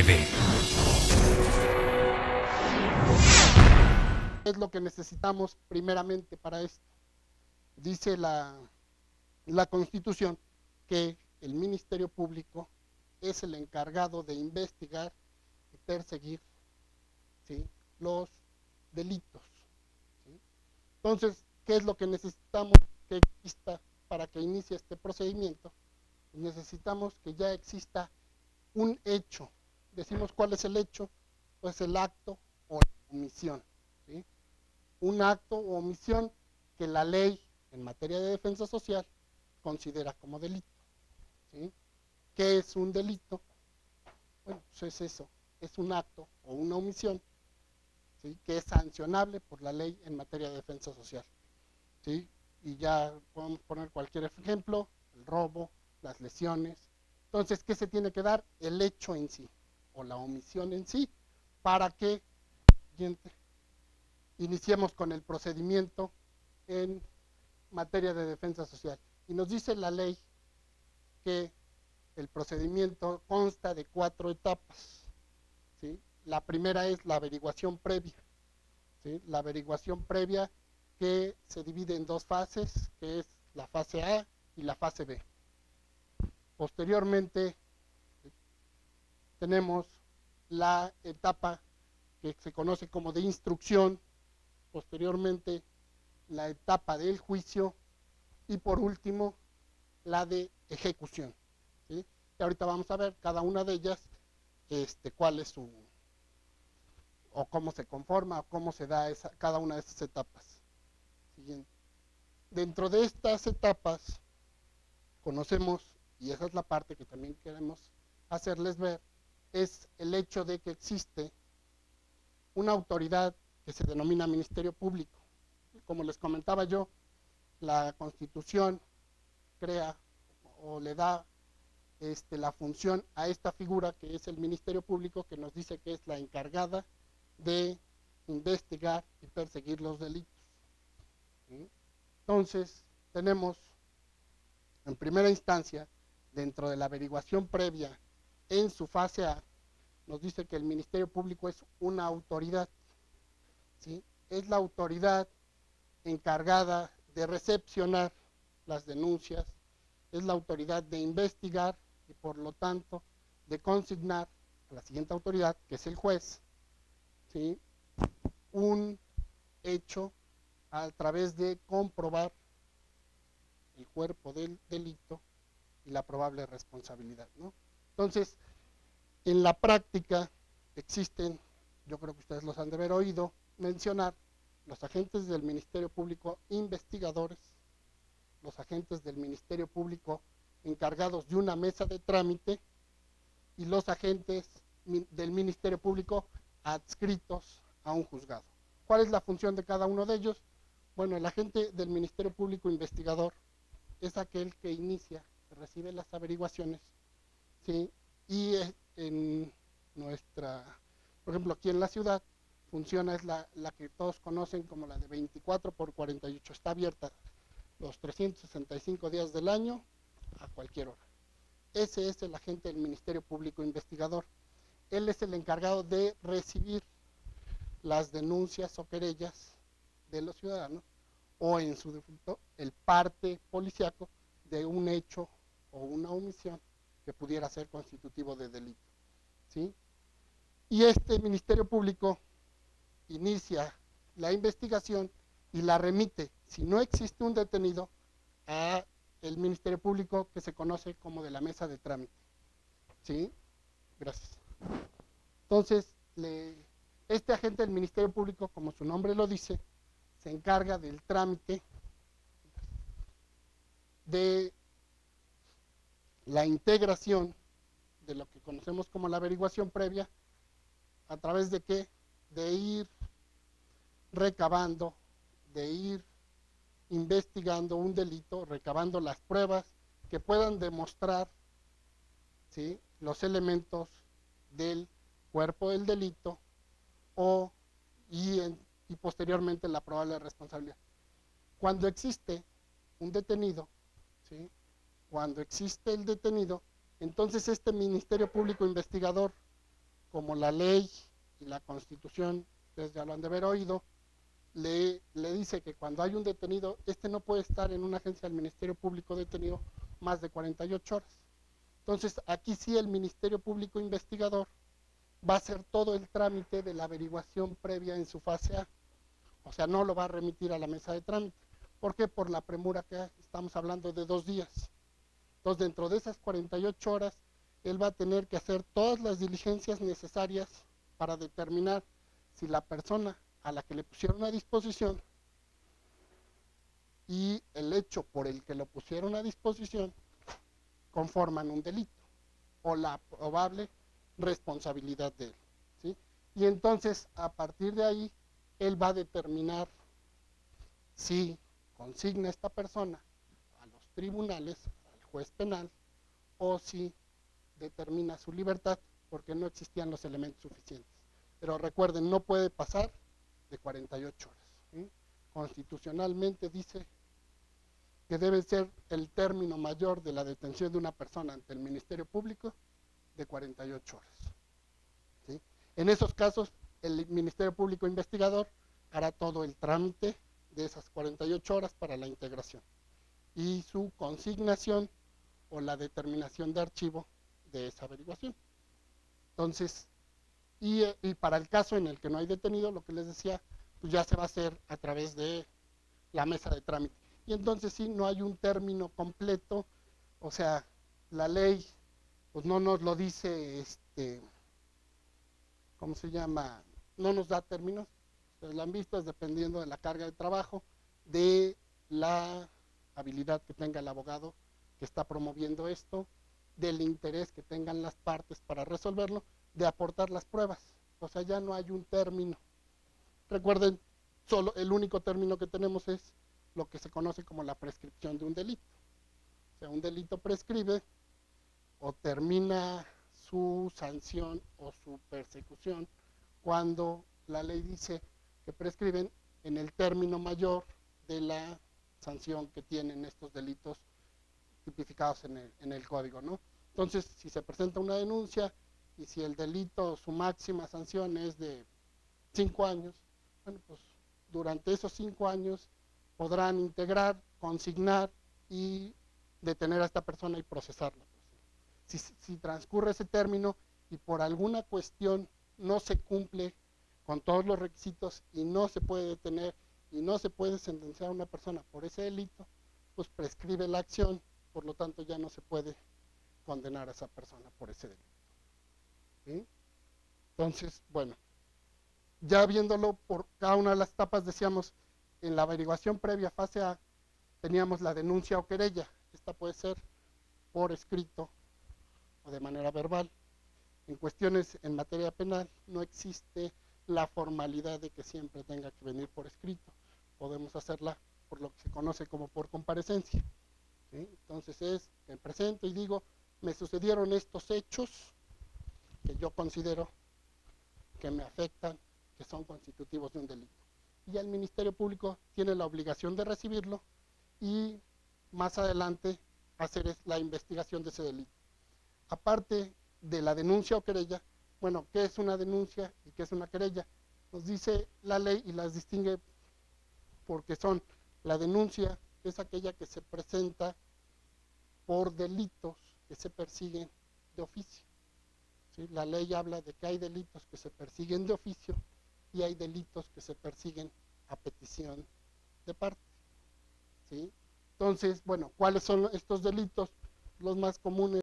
TV. Es lo que necesitamos primeramente para esto. Dice la Constitución que el Ministerio Público es el encargado de investigar y perseguir, ¿sí?, los delitos, ¿sí? Entonces, ¿qué es lo que necesitamos que exista para que inicie este procedimiento? Necesitamos que ya exista un hecho. Decimos cuál es el hecho, pues el acto o la omisión, ¿sí? Un acto o omisión que la ley en materia de defensa social considera como delito, ¿sí? ¿Qué es un delito? Bueno, pues es eso, es un acto o una omisión, ¿sí?, que es sancionable por la ley en materia de defensa social, ¿sí? Y ya podemos poner cualquier ejemplo, el robo, las lesiones. Entonces, ¿qué se tiene que dar? El hecho en sí, o la omisión en sí, para que iniciemos con el procedimiento en materia de defensa social. Y nos dice la ley que el procedimiento consta de 4 etapas, ¿sí? La primera es la averiguación previa, ¿sí? La averiguación previa que se divide en 2 fases, que es la fase A y la fase B. Posteriormente tenemos la etapa que se conoce como de instrucción, posteriormente la etapa del juicio y por último la de ejecución, ¿sí? Y ahorita vamos a ver cada una de ellas, cuál es su, o cómo se conforma, o cómo se da cada una de esas etapas. Siguiente. Dentro de estas etapas conocemos, y esa es la parte que también queremos hacerles ver, es el hecho de que existe una autoridad que se denomina Ministerio Público. Como les comentaba yo, la Constitución crea o le da la función a esta figura que es el Ministerio Público, que nos dice que es la encargada de investigar y perseguir los delitos, ¿sí? Entonces, tenemos en primera instancia, dentro de la averiguación previa, en su fase A, nos dice que el Ministerio Público es una autoridad, ¿sí? Es la autoridad encargada de recepcionar las denuncias, es la autoridad de investigar y por lo tanto de consignar a la siguiente autoridad, que es el juez, ¿sí?, un hecho a través de comprobar el cuerpo del delito y la probable responsabilidad, ¿no? Entonces, en la práctica existen, yo creo que ustedes los han de haber oído mencionar, los agentes del Ministerio Público investigadores, los agentes del Ministerio Público encargados de una mesa de trámite y los agentes del Ministerio Público adscritos a un juzgado. ¿Cuál es la función de cada uno de ellos? Bueno, el agente del Ministerio Público investigador es aquel que inicia, que recibe las averiguaciones, ¿sí? Y en nuestra, por ejemplo, aquí en la ciudad, funciona, es la que todos conocen como la de 24/48, está abierta los 365 días del año a cualquier hora. Ese es el agente del Ministerio Público Investigador. Él es el encargado de recibir las denuncias o querellas de los ciudadanos o en su defecto el parte policiaco de un hecho o una omisión que pudiera ser constitutivo de delito, ¿sí? Y este Ministerio Público inicia la investigación y la remite, si no existe un detenido, a el Ministerio Público que se conoce como de la mesa de trámite, ¿sí? Gracias. Entonces, este agente del Ministerio Público, como su nombre lo dice, se encarga del trámite de la integración de lo que conocemos como la averiguación previa, a través de qué, de ir recabando, de ir investigando un delito, recabando las pruebas que puedan demostrar, ¿sí?, los elementos del cuerpo del delito y posteriormente la probable responsabilidad. Cuando existe un detenido, ¿sí?, cuando existe el detenido, entonces este Ministerio Público Investigador como la ley y la Constitución, ustedes ya lo han de haber oído, le dice que cuando hay un detenido, no puede estar en una agencia del Ministerio Público detenido más de 48 horas. Entonces, aquí sí el Ministerio Público Investigador va a hacer todo el trámite de la averiguación previa en su fase A. O sea, no lo va a remitir a la mesa de trámite. ¿Por qué? Por la premura que hay. Estamos hablando de 2 días. Entonces, dentro de esas 48 horas, él va a tener que hacer todas las diligencias necesarias para determinar si la persona a la que le pusieron a disposición y el hecho por el que lo pusieron a disposición conforman un delito o la probable responsabilidad de él, ¿sí? Y entonces, a partir de ahí, él va a determinar si consigna a esta persona a los tribunales, al juez penal, o si determina su libertad porque no existían los elementos suficientes. Pero recuerden, no puede pasar de 48 horas. ¿Sí? Constitucionalmente dice que debe ser el término mayor de la detención de una persona ante el Ministerio Público de 48 horas. ¿Sí? En esos casos, el Ministerio Público Investigador hará todo el trámite de esas 48 horas para la integración y su consignación o la determinación de archivo de esa averiguación. Entonces, y para el caso en el que no hay detenido, lo que les decía, pues ya se va a hacer a través de la mesa de trámite. Y entonces sí, no hay un término completo, o sea, la ley pues no nos lo dice, ¿cómo se llama? No nos da términos, ustedes lo han visto, es dependiendo de la carga de trabajo, de la habilidad que tenga el abogado que está promoviendo esto, del interés que tengan las partes para resolverlo, de aportar las pruebas. O sea, ya no hay un término. Recuerden, solo el único término que tenemos es lo que se conoce como la prescripción de un delito. O sea, un delito prescribe o termina su sanción o su persecución cuando la ley dice que prescriben en el término mayor de la sanción que tienen estos delitos tipificados en el código, ¿no? Entonces, si se presenta una denuncia y si el delito, su máxima sanción es de 5 años, bueno, pues durante esos 5 años podrán integrar, consignar y detener a esta persona y procesarla. Si transcurre ese término y por alguna cuestión no se cumple con todos los requisitos y no se puede detener y no se puede sentenciar a una persona por ese delito, pues prescribe la acción, por lo tanto ya no se puede condenar a esa persona por ese delito. ¿Sí? Entonces, bueno, ya viéndolo por cada una de las etapas, decíamos, en la averiguación previa, fase A, teníamos la denuncia o querella. Esta puede ser por escrito o de manera verbal. En cuestiones en materia penal no existe la formalidad de que siempre tenga que venir por escrito. Podemos hacerla por lo que se conoce como por comparecencia. ¿Sí? Entonces es, me presento y digo, me sucedieron estos hechos que yo considero que me afectan, que son constitutivos de un delito. Y el Ministerio Público tiene la obligación de recibirlo y más adelante hacer la investigación de ese delito. Aparte de la denuncia o querella, bueno, ¿qué es una denuncia y qué es una querella? Nos dice la ley y las distingue porque son la denuncia, que es aquella que se presenta por delitos que se persiguen de oficio. ¿Sí? La ley habla de que hay delitos que se persiguen de oficio y hay delitos que se persiguen a petición de parte. ¿Sí? Entonces, bueno, ¿cuáles son estos delitos? Los más comunes